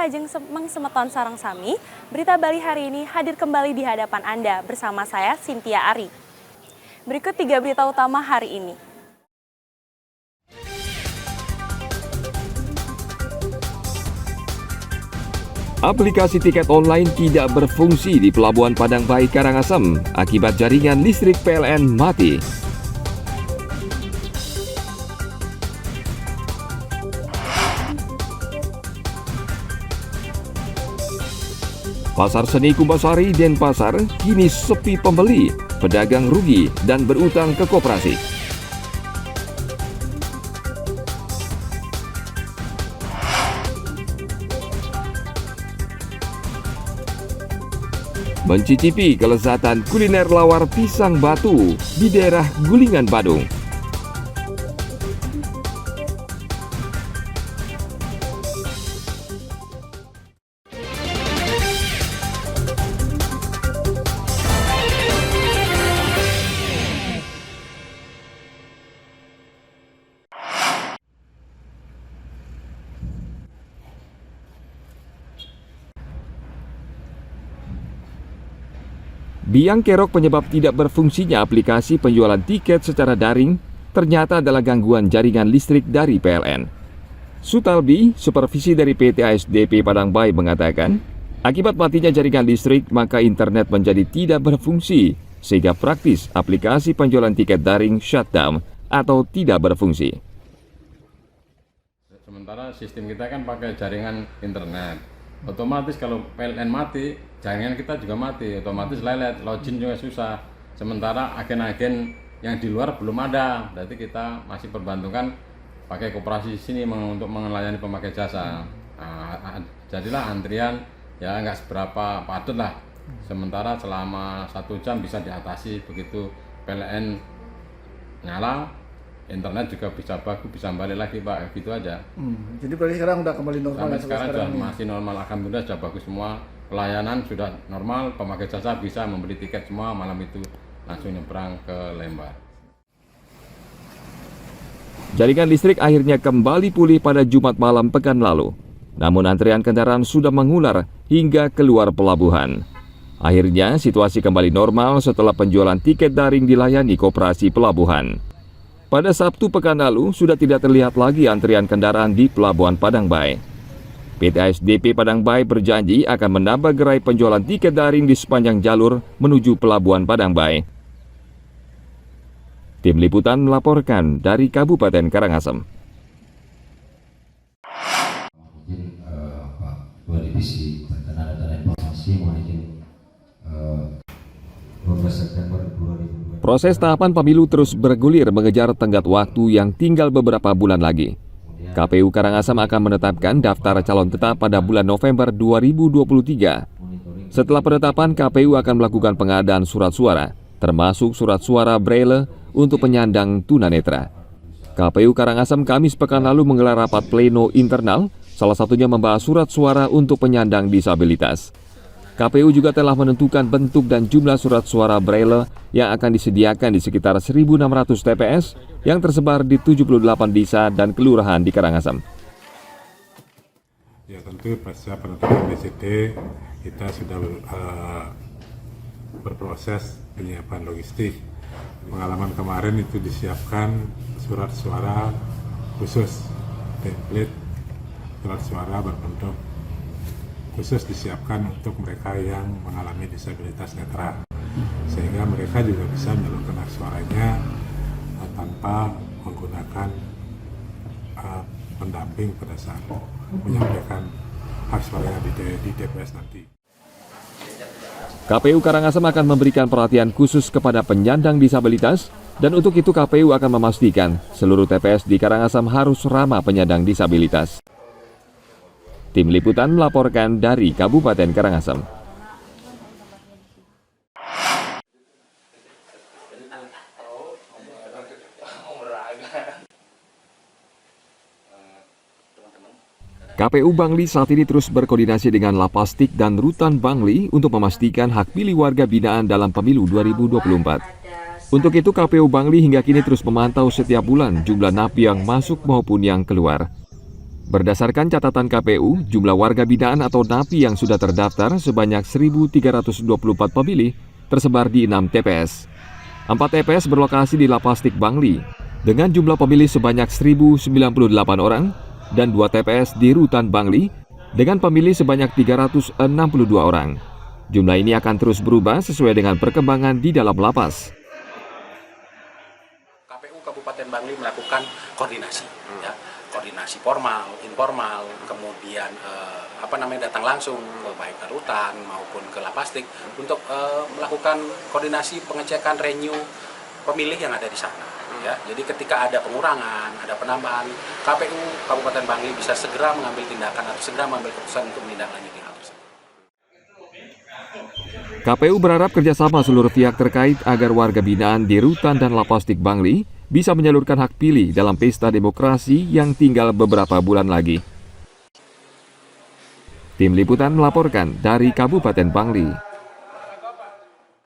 Ajeng Mengsemeton Sarang Sami, Berita Bali hari ini hadir kembali di hadapan Anda bersama saya, Cynthia Ari. Berikut 3 berita utama hari ini. Aplikasi tiket online tidak berfungsi di Pelabuhan Padang Bayi Karangasem akibat jaringan listrik PLN mati. Pasar Seni Kumbasari Denpasar kini sepi pembeli, pedagang rugi dan berutang ke koperasi. Mencicipi kelezatan kuliner lawar pisang batu di daerah Gulingan, Badung. Biang kerok penyebab tidak berfungsinya aplikasi penjualan tiket secara daring ternyata adalah gangguan jaringan listrik dari PLN. Sutalbi, supervisi dari PT ASDP Padang Bayi mengatakan, akibat matinya jaringan listrik maka internet menjadi tidak berfungsi sehingga praktis aplikasi penjualan tiket daring shutdown atau tidak berfungsi. Sementara sistem kita kan pakai jaringan internet. Otomatis kalau PLN mati, jaringan kita juga mati, otomatis lelet, login juga susah. Sementara agen-agen yang di luar belum ada, berarti kita masih perbantukan pakai koperasi sini untuk melayani pemakai jasa. Nah, jadilah antrian ya nggak seberapa padat lah. Sementara selama 1 jam bisa diatasi begitu PLN nyala. Internet juga bisa bagus, bisa balik lagi Pak, gitu aja. Jadi berarti sekarang udah kembali normal. Sampai sekarang sudah masih normal, alhamdulillah sudah bagus semua. Pelayanan sudah normal, pemakai jasa bisa membeli tiket semua malam itu langsung nyebrang ke Lembar. Jaringan listrik akhirnya kembali pulih pada Jumat malam pekan lalu. Namun antrian kendaraan sudah mengular hingga keluar pelabuhan. Akhirnya situasi kembali normal setelah penjualan tiket daring dilayani koperasi pelabuhan. Pada Sabtu pekan lalu, sudah tidak terlihat lagi antrian kendaraan di Pelabuhan Padang Bayi. PT ASDP Padang Bayi berjanji akan menambah gerai penjualan tiket daring di sepanjang jalur menuju Pelabuhan Padang Bayi. Tim Liputan melaporkan dari Kabupaten Karangasem. Mungkin Dua Divisi Tenaga dan Informasi mengenai 12 September 2020. Proses tahapan pemilu terus bergulir mengejar tenggat waktu yang tinggal beberapa bulan lagi. KPU Karangasem akan menetapkan daftar calon tetap pada bulan November 2023. Setelah penetapan, KPU akan melakukan pengadaan surat suara, termasuk surat suara Braille untuk penyandang tunanetra. KPU Karangasem Kamis pekan lalu menggelar rapat pleno internal, salah satunya membahas surat suara untuk penyandang disabilitas. KPU juga telah menentukan bentuk dan jumlah surat suara Braille yang akan disediakan di sekitar 1.600 TPS yang tersebar di 78 desa dan kelurahan di Karangasem. Ya tentu pasca penetapan DCT kita sudah berproses penyiapan logistik. Pengalaman kemarin itu disiapkan surat suara khusus, template surat suara berbentuk khusus disiapkan untuk mereka yang mengalami disabilitas netra, sehingga mereka juga bisa menyalurkan hak suaranya tanpa menggunakan pendamping pada saat menyampaikan hak suaranya di TPS nanti. KPU Karangasem akan memberikan perhatian khusus kepada penyandang disabilitas, dan untuk itu KPU akan memastikan seluruh TPS di Karangasem harus ramah penyandang disabilitas. Tim Liputan melaporkan dari Kabupaten Karangasem. KPU Bangli saat ini terus berkoordinasi dengan Lapastik dan Rutan Bangli untuk memastikan hak pilih warga binaan dalam pemilu 2024. Untuk itu KPU Bangli hingga kini terus memantau setiap bulan jumlah napi yang masuk maupun yang keluar. Berdasarkan catatan KPU, jumlah warga binaan atau NAPI yang sudah terdaftar sebanyak 1.324 pemilih tersebar di 6 TPS. 4 TPS berlokasi di Lapastik Bangli dengan jumlah pemilih sebanyak 1.098 orang dan 2 TPS di Rutan Bangli dengan pemilih sebanyak 362 orang. Jumlah ini akan terus berubah sesuai dengan perkembangan di dalam lapas. KPU Kabupaten Bangli melakukan koordinasi, ya, koordinasi formal, informal, kemudian datang langsung ke baik ke rutan maupun ke Lapastik untuk melakukan koordinasi pengecekan renew pemilih yang ada di sana. Ya, jadi ketika ada pengurangan, ada penambahan, KPU Kabupaten Bangli bisa segera mengambil tindakan atau segera mengambil keputusan untuk menindaklanjuti hal tersebut. KPU berharap kerjasama seluruh pihak terkait agar warga binaan di Rutan dan Lapastik Bangli bisa menyalurkan hak pilih dalam pesta demokrasi yang tinggal beberapa bulan lagi. Tim Liputan melaporkan dari Kabupaten Bangli.